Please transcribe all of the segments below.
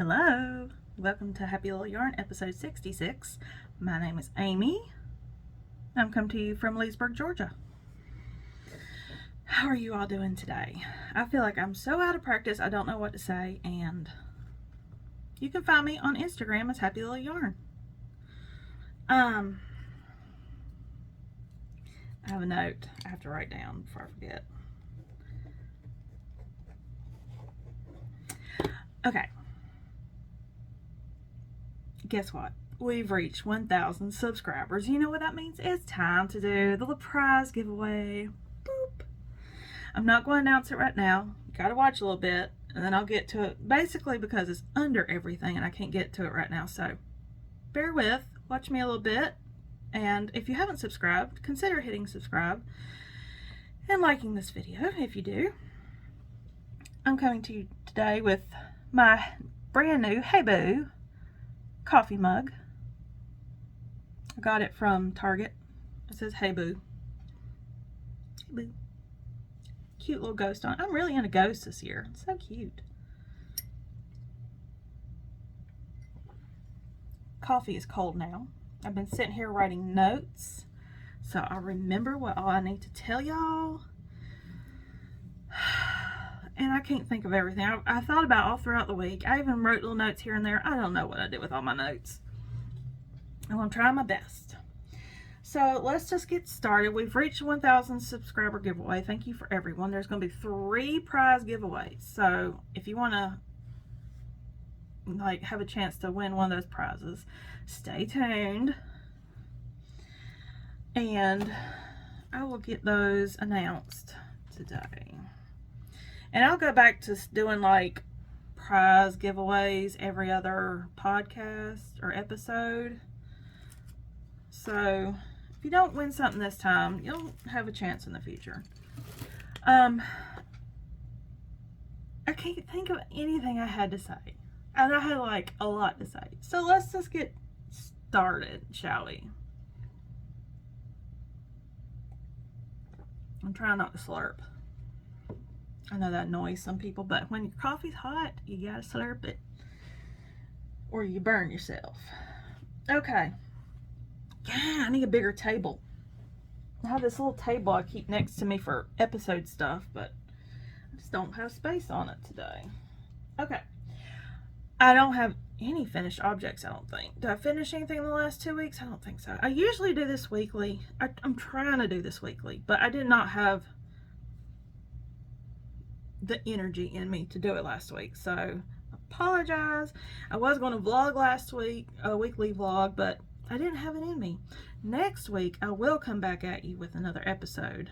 Hello, welcome to Happy Little Yarn episode 66. My name is Amy. I'm coming to you from Leesburg, Georgia. How are you all doing today? I feel like I'm so out of practice I don't know what to say, and you can find me on Instagram as Happy Little Yarn. I have a note I have to write down before I forget. Okay. Guess what? We've reached 1,000 subscribers. You know what that means? It's time to do the prize giveaway. Boop. I'm not going to announce it right now. You gotta watch a little bit, and then I'll get to it. Basically, because it's under everything, and I can't get to it right now. So, bear with. Watch me a little bit. And if you haven't subscribed, consider hitting subscribe and liking this video if you do. I'm coming to you today with my brand new Hey Boo coffee mug. I got it from Target. It says Hey Boo. Hey Boo. Cute little ghost on it. I'm really into ghosts this year. It's so cute. Coffee is cold now. I've been sitting here writing notes so I remember what all I need to tell y'all. And I can't think of everything. I thought about all throughout the week. I even wrote little notes here and there. I don't know what I did with all my notes. I'm going to try my best. So let's just get started. We've reached 1,000 subscriber giveaway. Thank you for everyone. There's going to be 3 prize giveaways. So if you want to have a chance to win one of those prizes, stay tuned. And I will get those announced today. And I'll go back to doing prize giveaways every other podcast or episode. So if you don't win something this time, you'll have a chance in the future. I can't think of anything I had to say. And I had a lot to say. So let's just get started, shall we? I'm trying not to slurp. I know that annoys some people, but when your coffee's hot, you gotta slurp it or you burn yourself. Okay. Yeah, I need a bigger table. I have this little table I keep next to me for episode stuff, but I just don't have space on it today. Okay. I don't have any finished objects, I don't think. Did I finish anything in the last 2 weeks? I don't think so. I usually do this weekly. I'm trying to do this weekly, but I did not have the energy in me to do it last week, so apologize. I was going to vlog last week, a weekly vlog, but I didn't have it in me. Next week I will come back at you with another episode,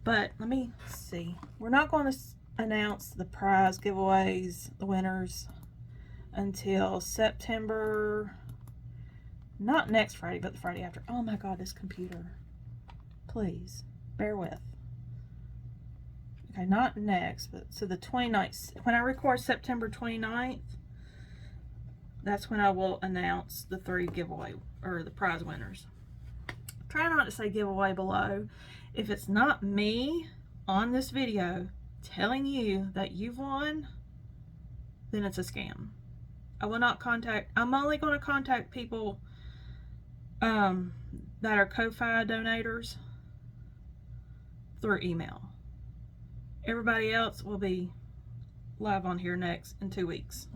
but let me see. We're not going to announce the prize giveaways, the winners, until September, not next Friday, but the Friday after. Oh my god, this computer, please bear with. Okay, not next, but so the 29th, when I record September 29th, that's when I will announce the 3 giveaway, or the prize winners. Try not to say giveaway below. If it's not me on this video telling you that you've won, then it's a scam. I will not contact, I'm only going to contact people that are Ko-Fi donators through email. Everybody else will be live on here next in 2 weeks.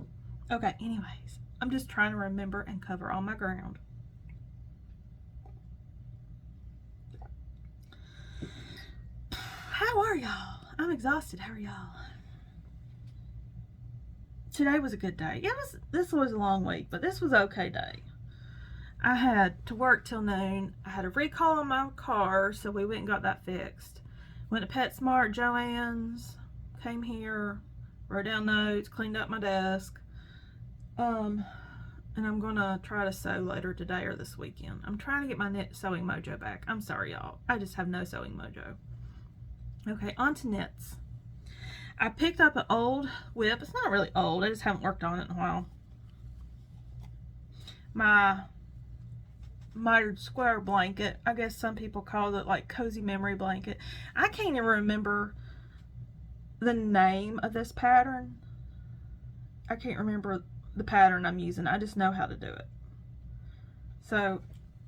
Okay, anyways, I'm just trying to remember and cover all my ground. How are y'all? I'm exhausted. How are y'all? Today was a good day. This was a long week, but this was an okay day. I had to work till noon. I had a recall on my car, so we went and got that fixed. Went to PetSmart, Joann's, came here, wrote down notes, cleaned up my desk. And I'm gonna try to sew later today or this weekend. I'm trying to get my knit sewing mojo back. I'm sorry, y'all. I just have no sewing mojo. Okay, on to knits. I picked up an old whip. It's not really old. I just haven't worked on it in a while. My mitered square blanket. I guess some people call it cozy memory blanket. I can't even remember the name of this pattern. I can't remember the pattern I'm using. I just know how to do it. So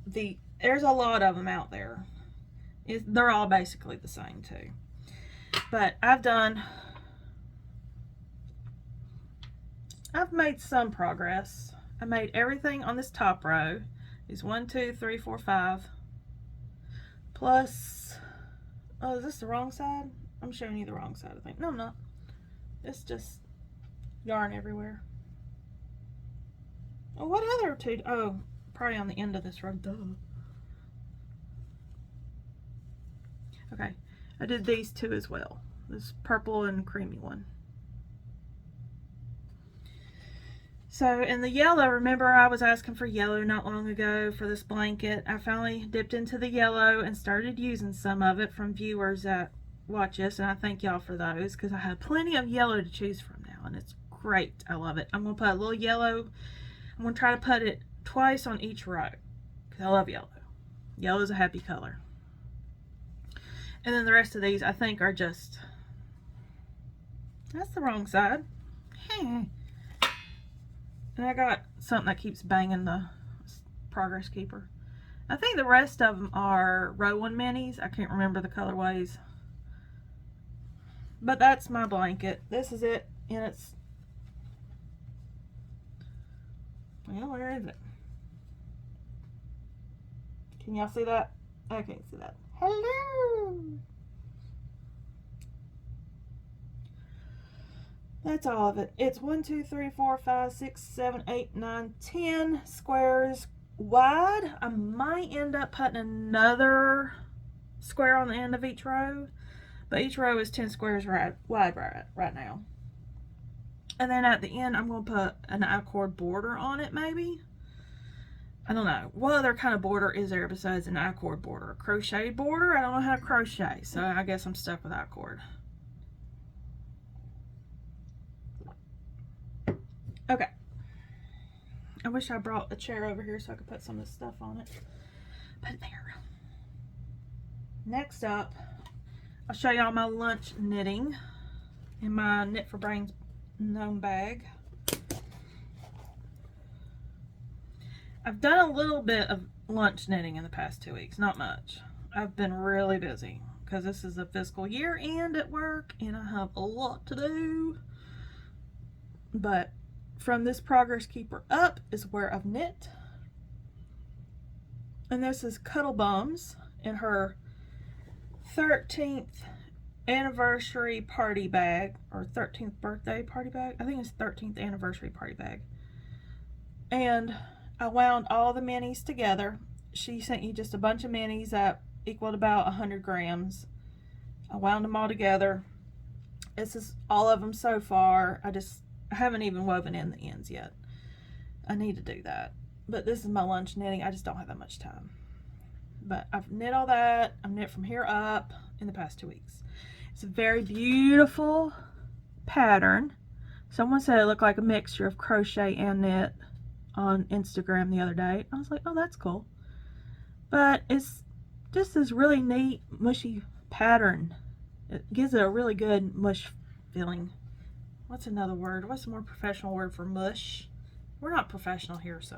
there's a lot of them out there. They're all basically the same too. But I've made some progress. I made everything on this top row. Is 1, 2, 3, 4, 5. Plus, oh, is this the wrong side? I'm showing you the wrong side, I think. No, I'm not. It's just yarn everywhere. Oh, what other two? Oh, probably on the end of this row. Duh. Okay, I did these two as well. This purple and creamy one. So in the yellow, remember I was asking for yellow not long ago for this blanket. I finally dipped into the yellow and started using some of it from viewers that watch this, and I thank y'all for those because I have plenty of yellow to choose from now, and it's great. I love it. I'm going to put a little yellow. I'm going to try to put it twice on each row because I love yellow. Yellow is a happy color. And then the rest of these I think are just, that's the wrong side. And I got something that keeps banging the progress keeper. I think the rest of them are row 1 minis. I can't remember the colorways. But that's my blanket. This is it. And it's, well, where is it? Can y'all see that? I can't see that. Hello! That's all of it. It's 1, 2, 3, 4, 5, 6, 7, 8, 9, 10 squares wide. I might end up putting another square on the end of each row, but each row is 10 squares wide right now. And then at the end, I'm going to put an I-cord border on it, maybe. I don't know. What other kind of border is there besides an I-cord border? A crochet border? I don't know how to crochet, so I guess I'm stuck with I-cord. Okay. I wish I brought a chair over here so I could put some of this stuff on it. Put it there. Next up, I'll show y'all my lunch knitting in my Knit for Brains gnome bag. I've done a little bit of lunch knitting in the past 2 weeks, not much. I've been really busy because this is a fiscal year end at work and I have a lot to do. But from this progress keeper up is where I've knit. And this is Cuddlebums in her 13th anniversary party bag, or 13th birthday party bag. I think it's 13th anniversary party bag. And I wound all the minis together. She sent you just a bunch of minis that equaled about 100 grams. I wound them all together. This is all of them so far. I haven't even woven in the ends yet. I need to do that. But this is my lunch knitting. I just don't have that much time. But I've knit all that. I've knit from here up in the past 2 weeks. It's a very beautiful pattern. Someone said it looked like a mixture of crochet and knit on Instagram the other day. I was like, oh, that's cool. But it's just this really neat, mushy pattern. It gives it a really good mush feeling. What's another word? What's a more professional word for mush? We're not professional here, so.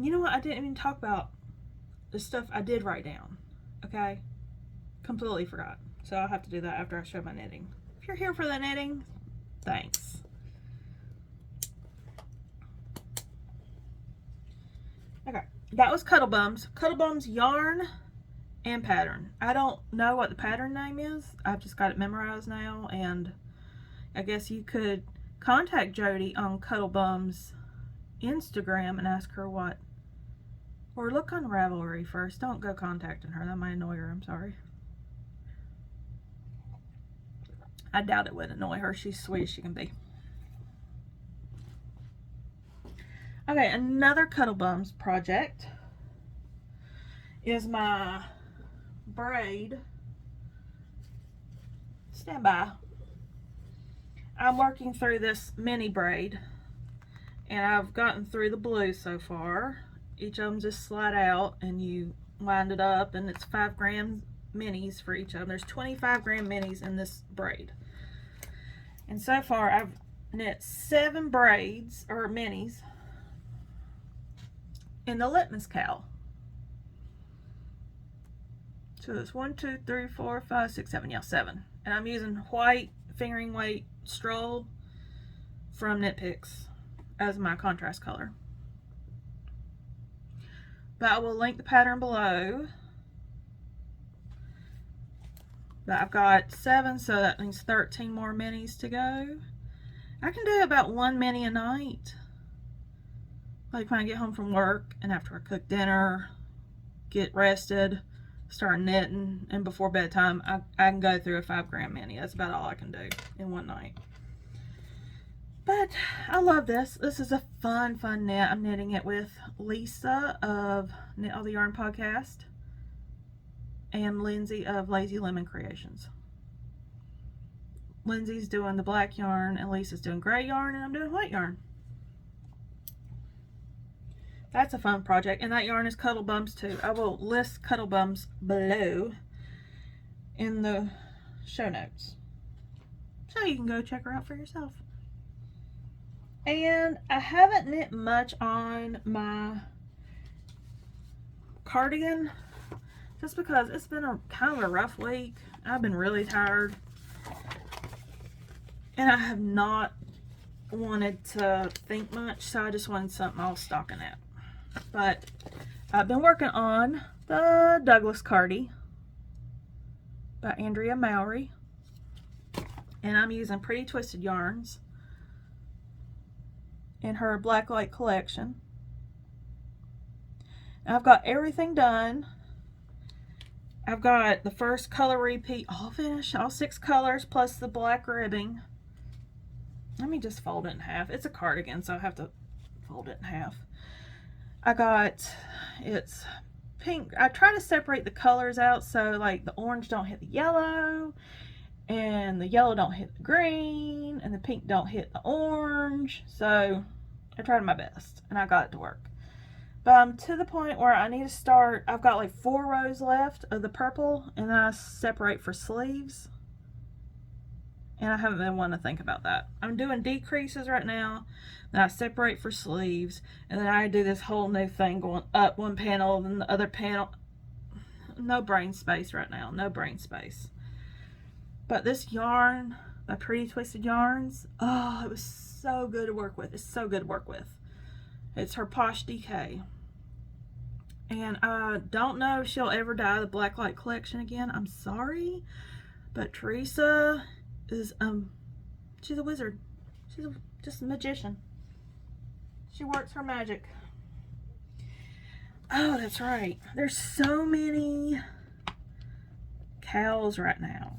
You know what? I didn't even talk about the stuff I did write down. Okay? Completely forgot. So I'll have to do that after I show my knitting. If you're here for the knitting, thanks. Okay. That was Cuddlebums. Cuddlebums yarn and pattern. I don't know what the pattern name is. I've just got it memorized now, and I guess you could contact Jody on Cuddlebums Instagram and ask her what, or look on Ravelry first. Don't go contacting her, that might annoy her. I'm sorry. I doubt it would annoy her. She's sweet as she can be. Okay, another Cuddlebums project is my braid. Stand by. I'm working through this mini braid, and I've gotten through the blue so far. Each of them just slide out and you wind it up, and it's 5 gram minis for each of them. There's 25 gram minis in this braid, And so far I've knit 7 braids or minis in the Litmus cowl. So it's 1, 2, 3, 4, 5, 6, 7. Yeah, 7. And I'm using white fingering weight Stroll from Knit Picks as my contrast color. But I will link the pattern below. But I've got 7, so that means 13 more minis to go. I can do about 1 mini a night. Like when I get home from work and after I cook dinner, get rested, start knitting, and before bedtime, I can go through a 5 gram mini. That's about all I can do in one night. But I love this. This is a fun knit. I'm knitting it with Lisa of Knit All the Yarn Podcast and Lindsay of Lazy Lemon Creations. Lindsay's doing the black yarn and Lisa's doing gray yarn and I'm doing white yarn. That's a fun project, and that yarn is Cuddlebums too. I will list Cuddlebums below in the show notes, so you can go check her out for yourself. And I haven't knit much on my cardigan, just because it's been a kind of a rough week. I've been really tired, and I have not wanted to think much, so I just wanted something all stocking at. But I've been working on the Douglas Cardi by Andrea Mowry, and I'm using Pretty Twisted yarns in her Blacklight collection. I've got everything done. I've got the first color repeat all finished, all 6 colors plus the black ribbing. Let me just fold it in half. It's a cardigan, so I have to fold it in half. I got, it's pink. I try to separate the colors out so like the orange don't hit the yellow and the yellow don't hit the green and the pink don't hit the orange. So I tried my best and I got it to work. But I'm to the point where I need to start. I've got like 4 rows left of the purple, and then I separate for sleeves. And I haven't been wanting to think about that. I'm doing decreases right now. Then I separate for sleeves. And then I do this whole new thing going up one panel, then the other panel. No brain space right now. No brain space. But this yarn, by Pretty Twisted Yarns, oh, it was so good to work with. It's so good to work with. It's her Posh DK. And I don't know if she'll ever dye the Blacklight collection again. I'm sorry. But Teresa is she's a wizard. She's just a magician. She works her magic. Oh, that's right. There's so many cowls right now.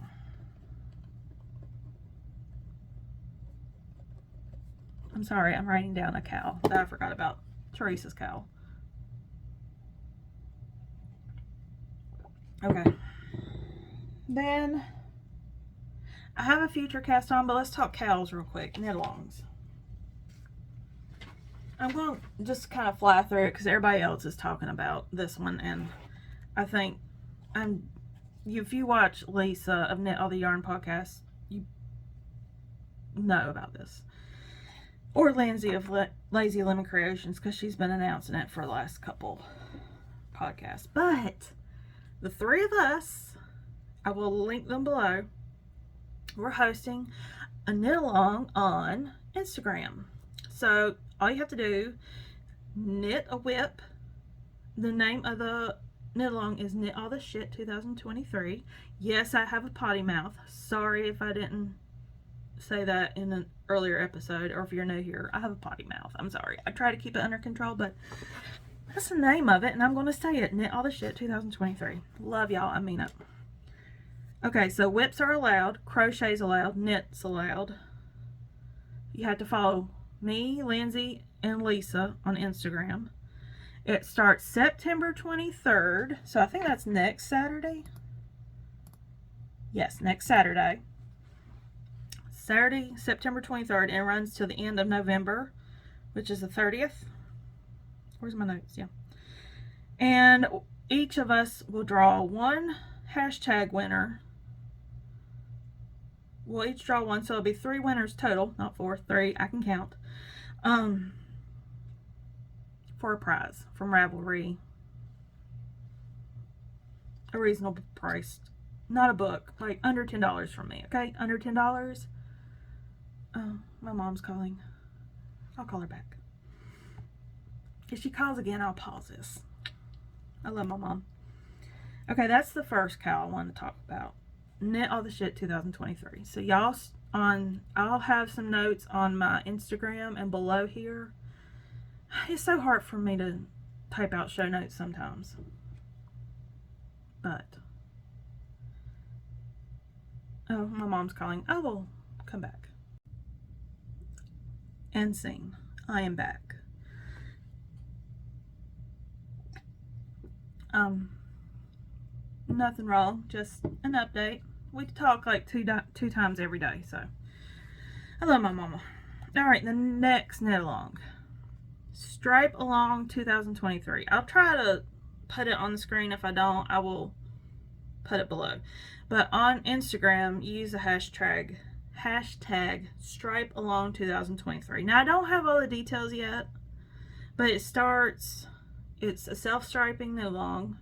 I'm sorry, I'm writing down a cowl that I forgot about. Teresa's cowl. Okay. Then I have a future cast on, but let's talk cowls real quick. Knit-alongs. I'm going to just kind of fly through it because everybody else is talking about this one, and I think if you watch Lisa of Knit All the Yarn Podcast, you know about this. Or Lindsay of Lazy Lemon Creations, because she's been announcing it for the last couple podcasts. But the 3 of us, I will link them below. We're hosting a knit along on Instagram. So all you have to do, knit a whip. The name of the knit along is Knit All the Shit 2023. Yes, I have a potty mouth. Sorry if I didn't say that in an earlier episode, or if you're new here, I have a potty mouth. I'm sorry. I try to keep it under control, but that's the name of it, and I'm going to say it. Knit All the Shit 2023. Love y'all. I mean it. Okay, so whips are allowed, crochets allowed, knits allowed. You have to follow me, Lindsay, and Lisa on Instagram. It starts September 23rd, so I think that's next Saturday. Yes, next Saturday. Saturday, September 23rd, and runs till the end of November, which is the 30th. Where's my notes? Yeah. And each of us will draw one hashtag winner We'll each draw one, so it'll be 3 winners total, not 4, 3. I can count. For a prize from Ravelry. A reasonable price. Not a book. Like under $10 from me, okay? Under $10. Oh, my mom's calling. I'll call her back. If she calls again, I'll pause this. I love my mom. Okay, that's the first cowl I wanted to talk about. Knit All the Shit 2023. So y'all I'll have some notes on my Instagram and below here. It's so hard for me to type out show notes sometimes. But oh, my mom's calling. I will come back. And scene. I am back. Nothing wrong, just an update. We talk like two times every day, so I love my mama. All right, the next knit along, Stripe Along 2023. I'll try to put it on the screen. If I don't, I will put it below. But on Instagram, use the hashtag Stripe Along 2023. Now I don't have all the details yet, but it's a self-striping knit along,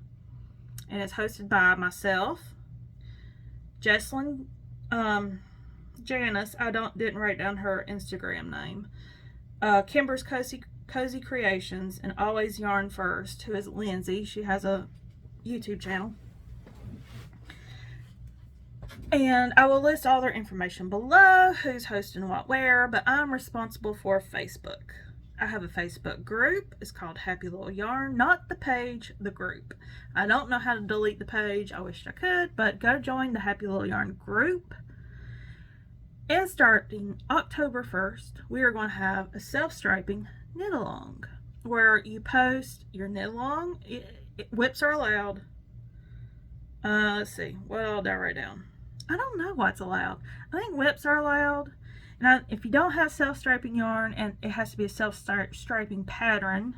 and it's hosted by myself, Jesslyn, Janice. I didn't write down her Instagram name. Kimber's Cozy Creations, and Always Yarn First, who is Lindsay. She has a YouTube channel. And I will list all their information below, who's hosting what where, but I'm responsible for Facebook. I have a Facebook group. It's called Happy Little Yarn. Not the page, the group. I don't know how to delete the page. I wish I could, but go join the Happy Little Yarn group. And starting October 1st, we are going to have a self-striping knit along where you post your knit along. Whips are allowed. Let's see. What all did I write down? I don't know what's allowed. I think whips are allowed. And if you don't have self-striping yarn, and it has to be a self-striping pattern,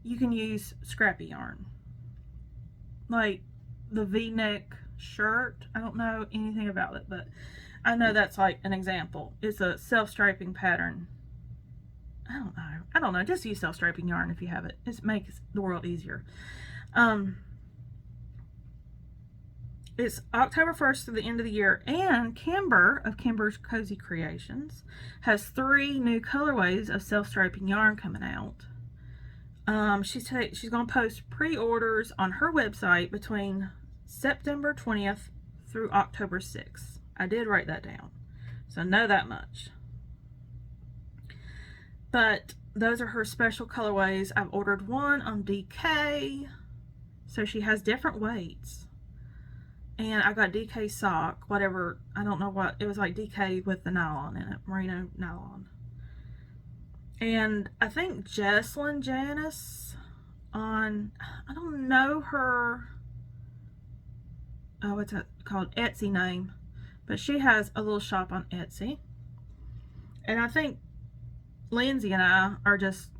you can use scrappy yarn. Like the V-neck shirt. I don't know anything about it, but I know that's like an example. It's a self-striping pattern. I don't know. Just use self-striping yarn if you have it. It makes the world easier. It's October 1st to the end of the year, and Kimber of Kimber's Cozy Creations has 3 new colorways of self-striping yarn coming out. She's going to post pre-orders on her website between September 20th through October 6th. I did write that down, so know that much. But those are her special colorways. I've ordered one on DK, so she has different weights. And I got DK sock, whatever, I don't know what, it was like DK with the nylon in it, merino nylon. And I think Jesslyn Janice on, I don't know her, oh, what's that called, Etsy name, but she has a little shop on Etsy. And I think Lindsay and I are just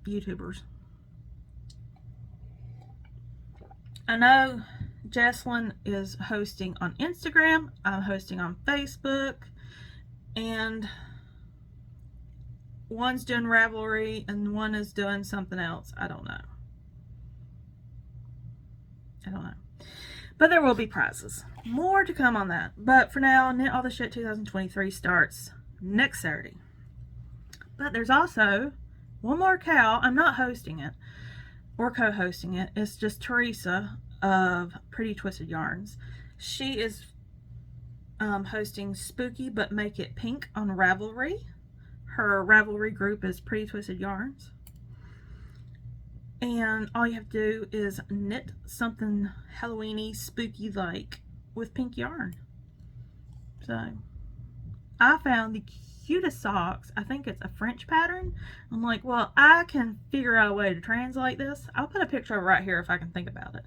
YouTubers. I know Jesslyn is hosting on Instagram, I'm hosting on Facebook, and one's doing Ravelry and one is doing something else. I don't know. But there will be prizes. More to come on that. But for now, Knit All the Shit 2023 starts next Saturday. But there's also one more cowl. I'm not hosting it or co-hosting it. It's just Teresa of Pretty Twisted Yarns. She is hosting Spooky But Make It Pink on Ravelry. Her Ravelry group is Pretty Twisted Yarns. And all you have to do is knit something Halloweeny, spooky like with pink yarn. So I found the cutest socks. I think it's a French pattern. I'm like, well, I can figure out a way to translate this. I'll put a picture of it right here if I can think about it.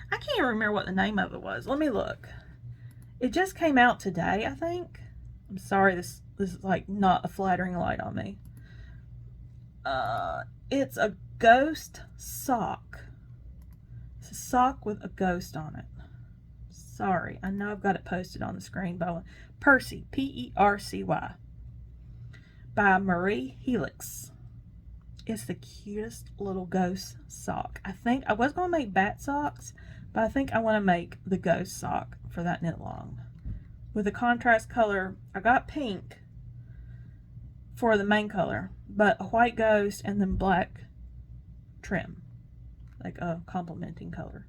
I can't even remember what the name of it was. Let me look. It just came out today, I think. I'm sorry, this is like not a flattering light on me. It's a ghost sock. It's a sock with a ghost on it. Sorry, I know I've got it posted on the screen, but Percy, P-E-R-C-Y, by Marie Helix. It's the cutest little ghost sock. I think I was going to make bat socks, but I think I want to make the ghost sock for that knit along. With the contrast color, I got pink for the main color, but a white ghost and then black trim, like a complementing color.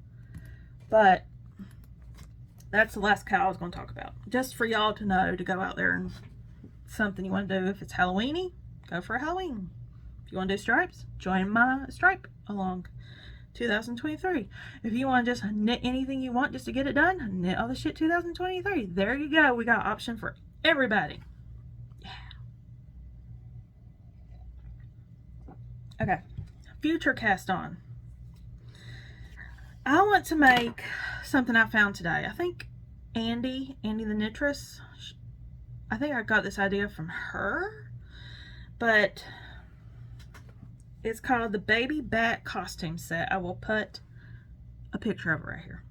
But that's the last cowl I was going to talk about. Just for y'all to know, to go out there and something you want to do. If it's Halloweeny, go for Halloween. If you want to do stripes, join my stripe along 2023. If you want to just knit anything you want just to get it done, knit all the shit 2023. There you go. We got an option for everybody. Yeah. Okay. Future cast on. I want to make something I found today. I think Andy the Knitress, I think I got this idea from her, but it's called the Baby Bat Costume Set. I will put a picture of it right here.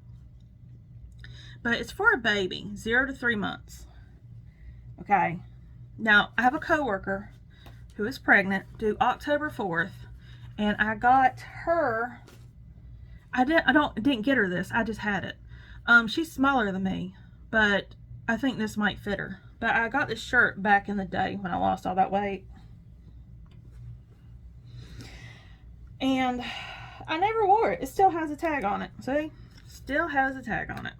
But it's for a baby, 0 to 3 months. Okay. Now, I have a coworker who is pregnant, due October 4th, and I got her. I didn't get her this. I just had it. She's smaller than me, but I think this might fit her. But I got this shirt back in the day when I lost all that weight. And I never wore it. It still has a tag on it. See? Still has a tag on it.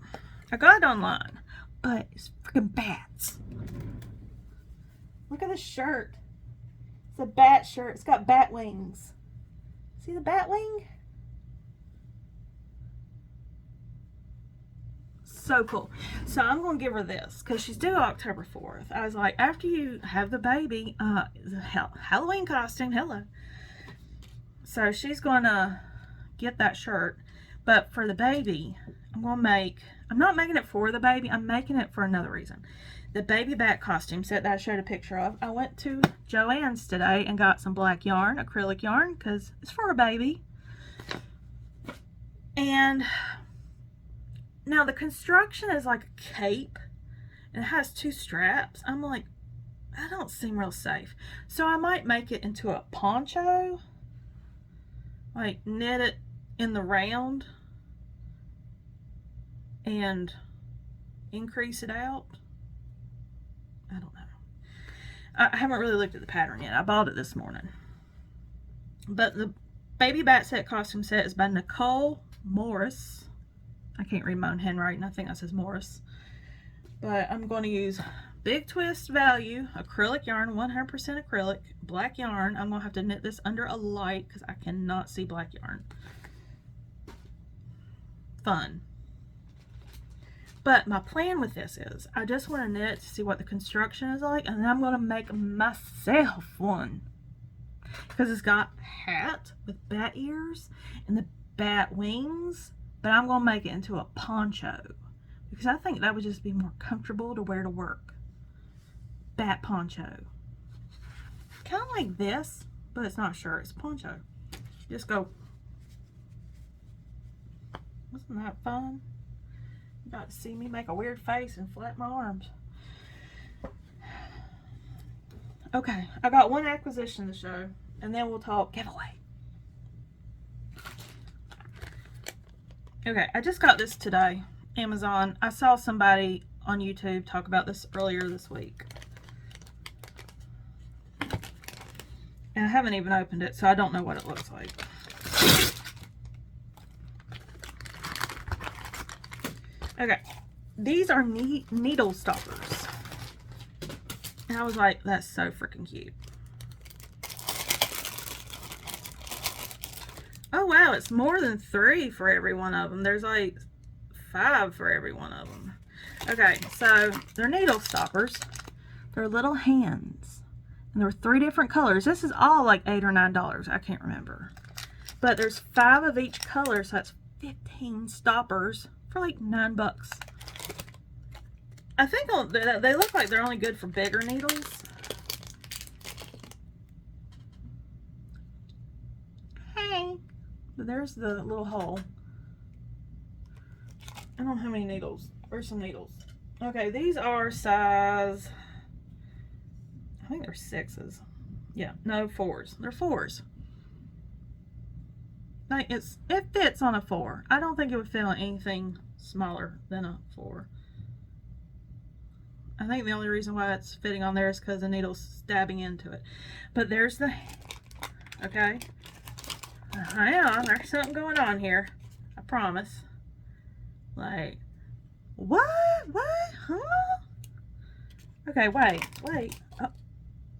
I got it online, but it's freaking bats. Look at this shirt. It's a bat shirt. It's got bat wings. See the bat wing? So cool. So I'm going to give her this because she's due October 4th. I was like, after you have the baby, Halloween costume, hello. So she's going to get that shirt. But for the baby, I'm not making it for the baby. I'm making it for another reason. The Baby Bat Costume Set that I showed a picture of. I went to Joann's today and got some black yarn, acrylic yarn, because it's for a baby. And now the construction is like a cape. And it has 2 straps. I'm like, that don't seem real safe. So I might make it into a poncho. Like knit it in the round and increase it out. I don't know. I haven't really looked at the pattern yet. I bought it this morning. But the Baby Bat Set Costume Set is by Nicole Morris. I can't read my own handwriting. I think that says Morris. But I'm going to use Big Twist Value acrylic yarn, 100% acrylic, black yarn. I'm going to have to knit this under a light because I cannot see black yarn. Fun. But my plan with this is I just want to knit to see what the construction is like, and then I'm going to make myself one. Because it's got a hat with bat ears and the bat wings, but I'm going to make it into a poncho because I think that would just be more comfortable to wear to work. Bat poncho. Kind of like this, but it's not a shirt, it's a poncho. Just go. Wasn't that fun? You got to see me make a weird face and flap my arms. Okay, I got one acquisition to show, and then we'll talk giveaway. Okay, I just got this today, Amazon. I saw somebody on YouTube talk about this earlier this week. And I haven't even opened it, so I don't know what it looks like. Okay, these are needle stoppers. And I was like, that's so freaking cute. Oh wow, it's more than 3 for every one of them. There's like 5 for every one of them. Okay, so they're needle stoppers. They're little hands. And there were 3 different colors. This is all like $8 or $9. I can't remember. But there's 5 of each color, so that's 15 stoppers for like $9. I think they look like they're only good for bigger needles. Hey, but there's the little hole. I don't know how many needles Where's some needles? Okay, these are size, I think they're 6s. Yeah, no, 4s. They're 4s. Like it fits on a 4. I don't think it would fit on anything smaller than a 4. I think the only reason why it's fitting on there is because the needle's stabbing into it. But there's the, okay. Hang on, there's something going on here. I promise. Like, what? Huh? Okay, wait.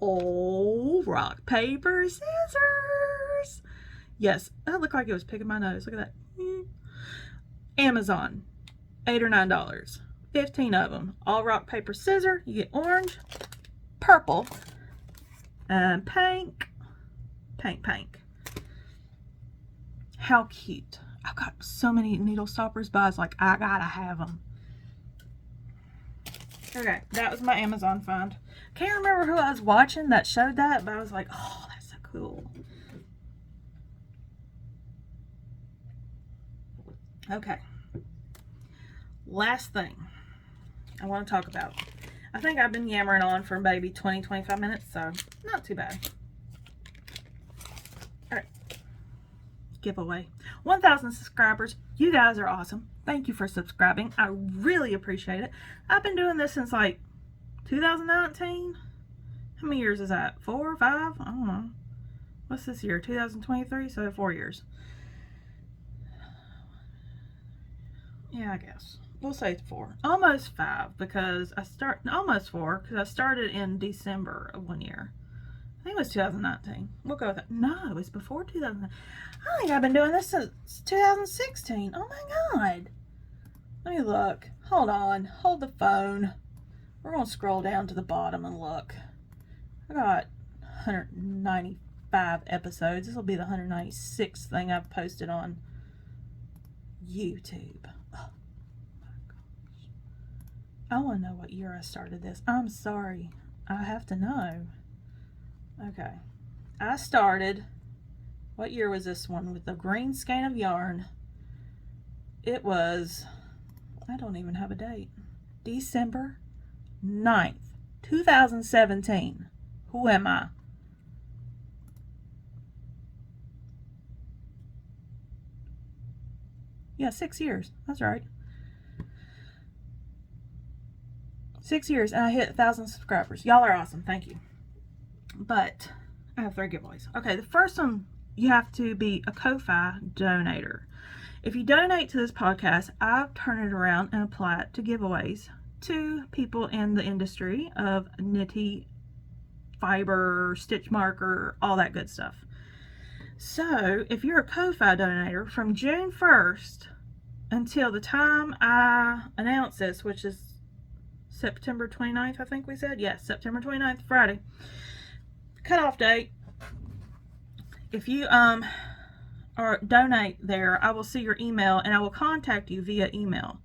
Oh, rock, paper, scissors. Yes, that looked like it was picking my nose. Look at that. Amazon, $8 or $9. 15 of them. All rock, paper, scissors. You get orange, purple, and pink. Pink. How cute. I've got so many needle stoppers, but I was like, I gotta have them. Okay, that was my Amazon find. Can't remember who I was watching that showed that, but I was like, oh, that's so cool. Okay. Last thing I want to talk about. I think I've been yammering on for maybe 20-25 minutes, so not too bad. Alright. Giveaway. 1,000 subscribers. You guys are awesome. Thank you for subscribing. I really appreciate it. I've been doing this since like 2019. How many years is that? 4 or 5? I don't know. What's this year? 2023? So 4 years. Yeah, I guess. We'll say 4. Almost 5 because almost 4 because I started in December of 1 year. I think it was 2019. We'll go with that. No, it's before 2019. I think I've been doing this since 2016. Oh my God. Let me look. Hold on. Hold the phone. We're going to scroll down to the bottom and look. I got 195 episodes. This will be the 196th thing I've posted on YouTube. Oh my gosh. I want to know what year I started this. I'm sorry. I have to know. Okay. I started, what year was this one? With the green skein of yarn. It was, I don't even have a date. December 9th, 2017. Who am I? Yeah, 6 years. That's right. 6 years, and I hit 1,000 subscribers. Y'all are awesome. Thank you. But I have 3 giveaways. Okay, the first one, you have to be a Ko-Fi donator. If you donate to this podcast, I'll turn it around and apply it to giveaways to people in the industry of knitty, fiber, stitch marker, all that good stuff. So if you're a Ko-Fi donator from June 1st until the time I announce this, which is September 29th, I think we said. Yes, September 29th, Friday. Cutoff date. If you or donate there, I will see your email and I will contact you via email.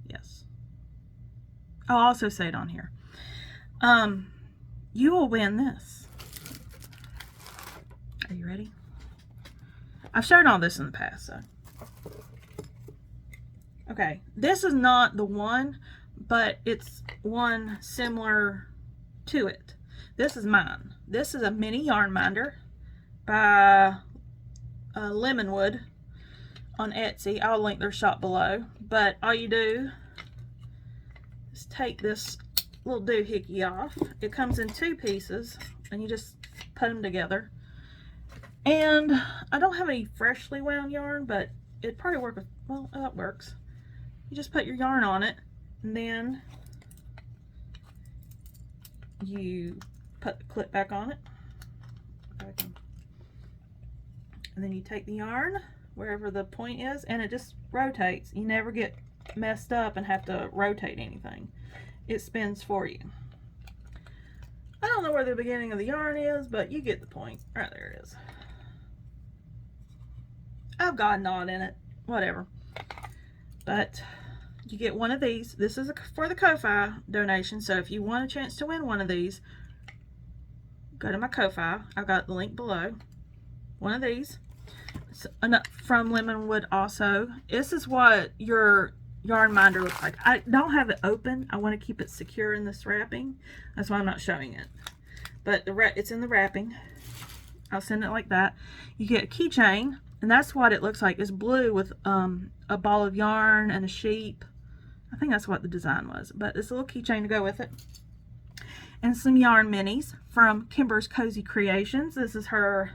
Yes. I'll also say it on here. You will win this. Are you ready? I've shared all this in the past, so. Okay, this is not the one, but it's one similar to it. This is mine. This is a mini yarn minder by Lemonwood on Etsy. I'll link their shop below. But all you do is take this little doohickey off. It comes in 2 pieces, and you just put them together. And I don't have any freshly wound yarn, but it'd probably work with, well, that works. You just put your yarn on it, and then you put the clip back on it. And then you take the yarn wherever the point is, and it just rotates. You never get messed up and have to rotate anything. It spins for you. I don't know where the beginning of the yarn is, but you get the point. Right there it is. I've got a knot in it. Whatever. But you get one of these. This is for the Ko-Fi donation, so if you want a chance to win one of these, go to my Ko-Fi. I've got the link below. One of these. It's from Lemonwood also. This is what your yarn minder looks like. I don't have it open. I want to keep it secure in this wrapping. That's why I'm not showing it. But it's in the wrapping. I'll send it like that. You get a keychain, and that's what it looks like. It's blue with a ball of yarn and a sheep. I think that's what the design was. But it's a little keychain to go with it. And some yarn minis from Kimber's Cozy Creations. This is her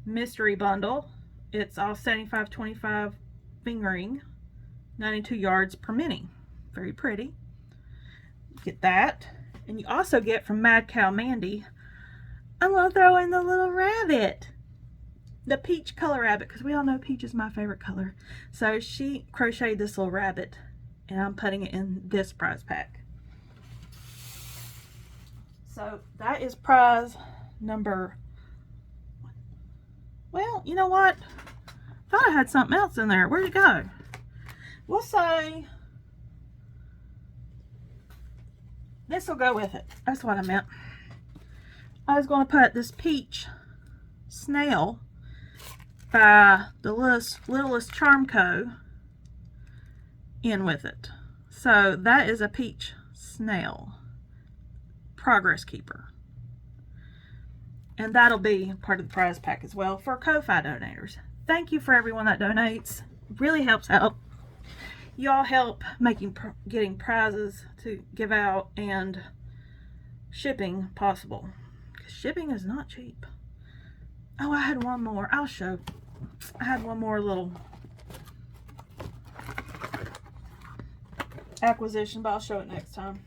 mystery bundle. It's all 75/25 fingering, 92 yards per mini. Very pretty. Get that. And you also get from Mad Cow Mandy, I'm going to throw in the little rabbit. The peach color rabbit, because we all know peach is my favorite color. So she crocheted this little rabbit, and I'm putting it in this prize pack. So that is prize number, well, you know what? I thought I had something else in there. Where'd it go? We'll say this will go with it. That's what I meant. I was going to put this peach snail by the Littlest Charm Co. in with it. So that is a peach snail progress keeper. And that'll be part of the prize pack as well for Ko-Fi donators. Thank you for everyone that donates. It really helps out. Y'all help getting prizes to give out and shipping possible. Shipping is not cheap. Oh, I had one more. I'll show. I had one more little acquisition, but I'll show it next time.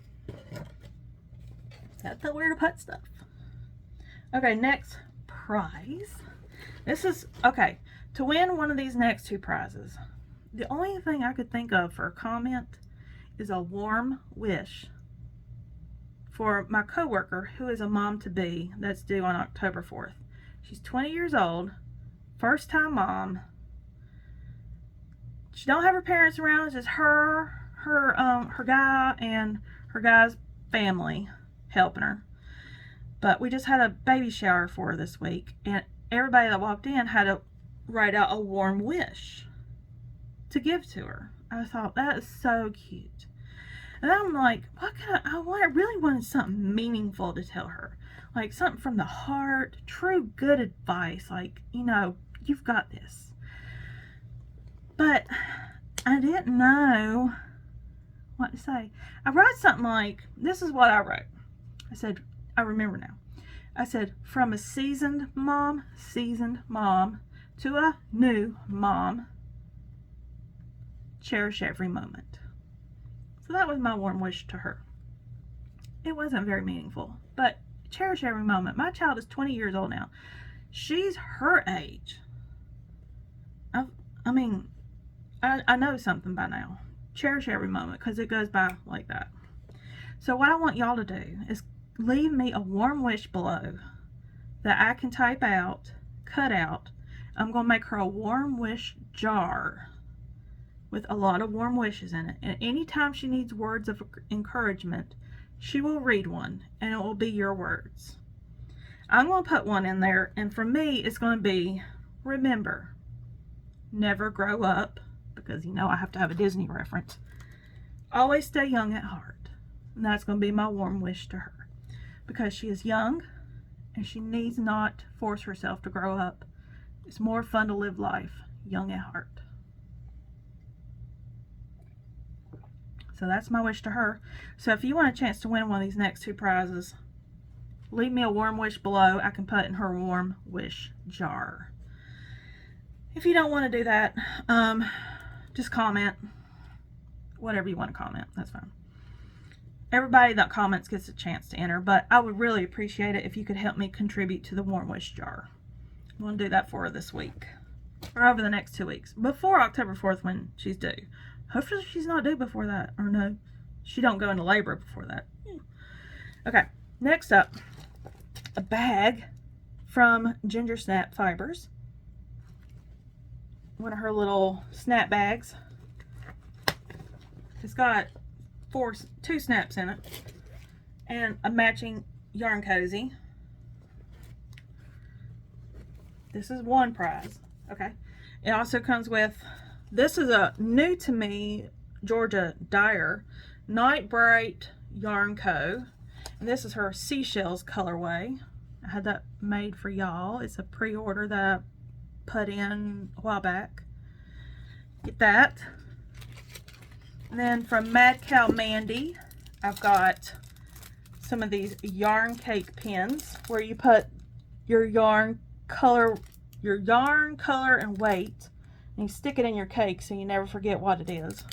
That's the where to put stuff. Okay, next prize. This is, okay, to win one of these next two prizes, the only thing I could think of for a comment is a warm wish for my coworker who is a mom-to-be that's due on October 4th. She's 20 years old, first-time mom. She don't have her parents around. It's just her guy and her guy's family helping her. But we just had a baby shower for her this week, and everybody that walked in had to write out a warm wish to give to her. I thought, that is so cute. And I'm like, what can I really wanted something meaningful to tell her. Like something from the heart, true good advice. Like, you know, you've got this. But I didn't know what to say. I wrote something like, this is what I wrote. I said, I remember now. I said, from a seasoned mom to a new mom, cherish every moment. So that was my warm wish to her. It wasn't very meaningful, but cherish every moment. My child is 20 years old now. She's her age. I mean, I know something by now. Cherish every moment, because it goes by like that. So what I want y'all to do is leave me a warm wish below that I can type out, cut out. I'm going to make her a warm wish jar with a lot of warm wishes in it. And anytime she needs words of encouragement, she will read one, and it will be your words. I'm going to put one in there, and for me, it's going to be, remember, never grow up, because you know I have to have a Disney reference. Always stay young at heart. And that's going to be my warm wish to her. Because she is young, and she needs not force herself to grow up. It's more fun to live life young at heart. So that's my wish to her. So if you want a chance to win one of these next two prizes, leave me a warm wish below. I can put in her warm wish jar. If you don't want to do that, just comment. Whatever you want to comment, that's fine. Everybody that comments gets a chance to enter, but I would really appreciate it if you could help me contribute to the warm wish jar. I'm going to do that for her this week, or over the next 2 weeks, before October 4th when she's due. Hopefully she's not due before that, or no, she don't go into labor before that. Okay, next up, a bag from Ginger Snap Fibers. One of her little snap bags. It's got two snaps in it and a matching yarn cozy. This is one prize. Okay, it also comes with, this is a new to me Georgia Dyer Night Bright Yarn Co. And this is her Seashells colorway. I had that made for y'all. It's a pre-order that I put in a while back. Get that. And then from Mad Cow Mandy, I've got some of these yarn cake pins where you put your yarn color and weight, and you stick it in your cake so you never forget what it is.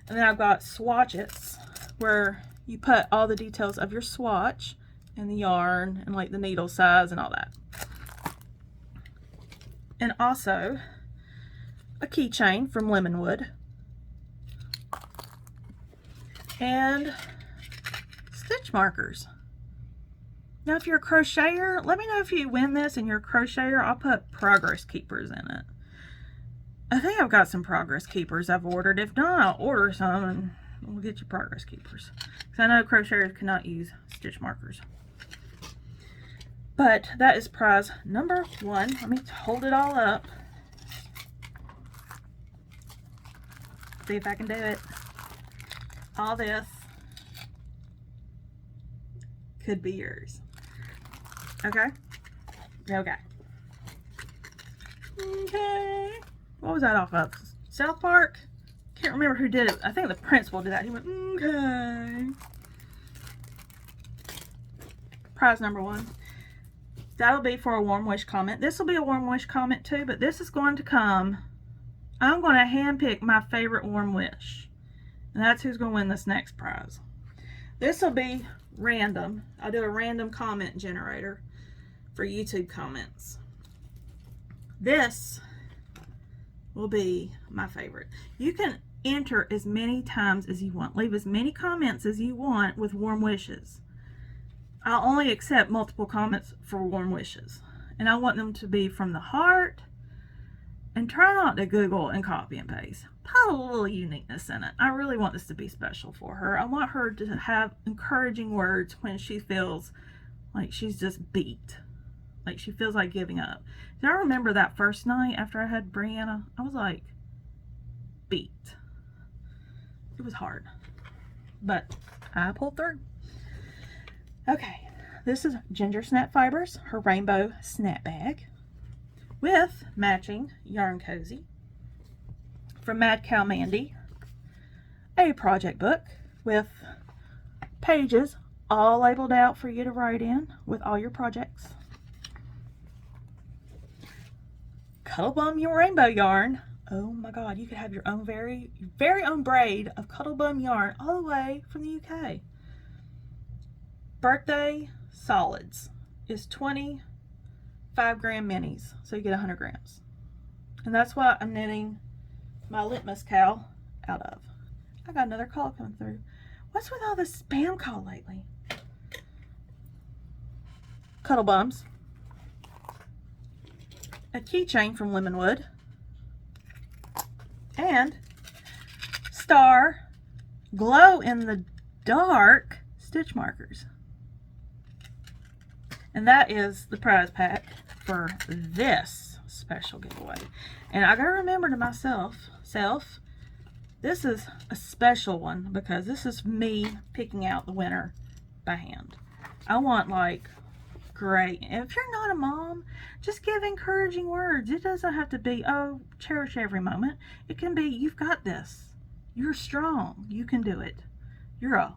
And then I've got swatches where you put all the details of your swatch and the yarn and like the needle size and all that. And also a keychain from Lemonwood. And stitch markers. Now if you're a crocheter, let me know if you win this and you're a crocheter. I'll put progress keepers in it. I think I've got some progress keepers I've ordered. If not, I'll order some and we'll get you progress keepers. Because I know crocheters cannot use stitch markers. But that is prize number 1. Let me hold it all up. See if I can do it. All this could be yours. Okay? Okay. Okay. What was that off of? South Park? Can't remember who did it. I think the principal did that. He went, okay. Prize number 1. That'll be for a warm wish comment. This will be a warm wish comment too, but this is going to come. I'm going to handpick my favorite warm wish. And that's who's going to win this next prize. This will be random. I'll do a random comment generator for YouTube comments. This will be my favorite. You can enter as many times as you want. Leave as many comments as you want with warm wishes. I'll only accept multiple comments for warm wishes. And I want them to be from the heart. And try not to Google and copy and paste. Put a little uniqueness in it. I really want this to be special for her. I want her to have encouraging words when she feels like she's just beat. Like she feels like giving up. Do I remember that first night after I had Brianna? I was like beat. It was hard. But I pulled through. Okay. This is Ginger Snap Fibers, her rainbow snap bag, with matching yarn cozy from Mad Cow Mandy, a project book with pages all labeled out for you to write in with all your projects. Cuddlebum your rainbow yarn. Oh my god, you could have your own very own braid of Cuddlebum yarn all the way from the UK. Birthday solids is 25-gram minis, so you get 100 grams. And that's what I'm knitting my Litmus cowl out of. I got another call coming through. What's with all this spam call lately? Cuddlebums. A keychain from Lemonwood. And Star glow in the dark stitch markers. And that is the prize pack for this special giveaway. And I gotta remember to myself, this is a special one because this is me picking out the winner by hand. I want like great. If you're not a mom, just give encouraging words. It doesn't have to be, oh, cherish every moment. It can be, you've got this. You're strong. You can do it. You're a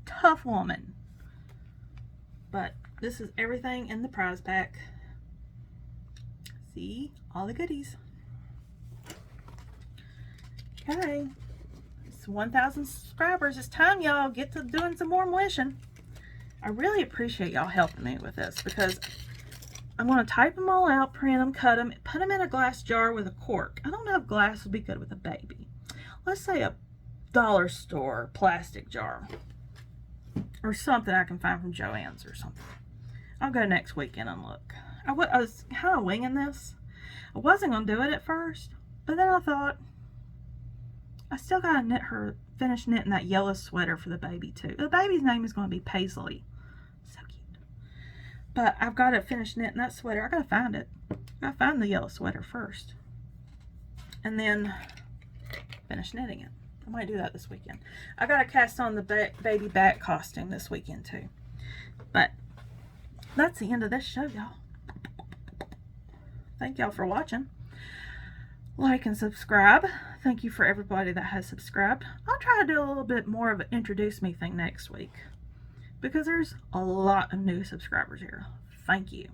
tough woman. But this is everything in the prize pack. See? All the goodies. Okay. It's 1,000 subscribers. It's time y'all get to doing some warm wishing. I really appreciate y'all helping me with this because I'm going to type them all out, print them, cut them, put them in a glass jar with a cork. I don't know if glass would be good with a baby. Let's say a dollar store plastic jar. Or something I can find from Joann's or something. I'll go next weekend and look. I was kind of winging this. I wasn't going to do it at first. But then I thought, I still got to finish knitting that yellow sweater for the baby too. The baby's name is going to be Paisley. So cute. But I've got to finish knitting that sweater. I got to find it. I got to find the yellow sweater first. And then finish knitting it. I might do that this weekend. I got to cast on the baby bat costume this weekend too. But that's the end of this show, y'all. Thank y'all for watching. Like and subscribe. Thank you for everybody that has subscribed. I'll try to do a little bit more of an introduce me thing next week, because there's a lot of new subscribers here. Thank you.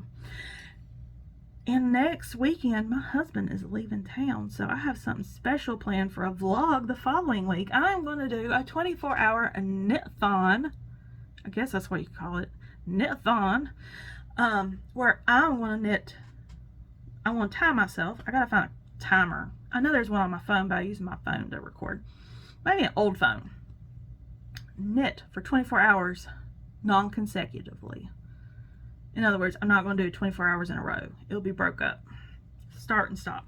And next weekend, my husband is leaving town, so I have something special planned for a vlog the following week. I'm going to do a 24-hour knit-thon. I guess that's what you call it. Knit-thon. Where I want to knit. I want to tie myself. I got to find a timer. I know there's one on my phone, but I use my phone to record. Maybe an old phone. Knit for 24 hours non-consecutively. In other words, I'm not going to do 24 hours in a row. It'll be broke up. Start and stop.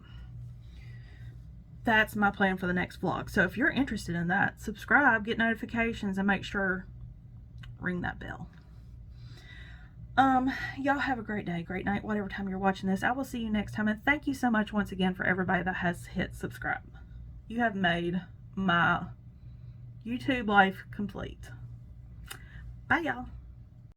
That's my plan for the next vlog. So if you're interested in that, subscribe, get notifications, and make sure ring that bell. Y'all have a great day, great night, whatever time you're watching this. I will see you next time, and thank you so much once again for everybody that has hit subscribe. You have made my YouTube life complete. Bye, y'all.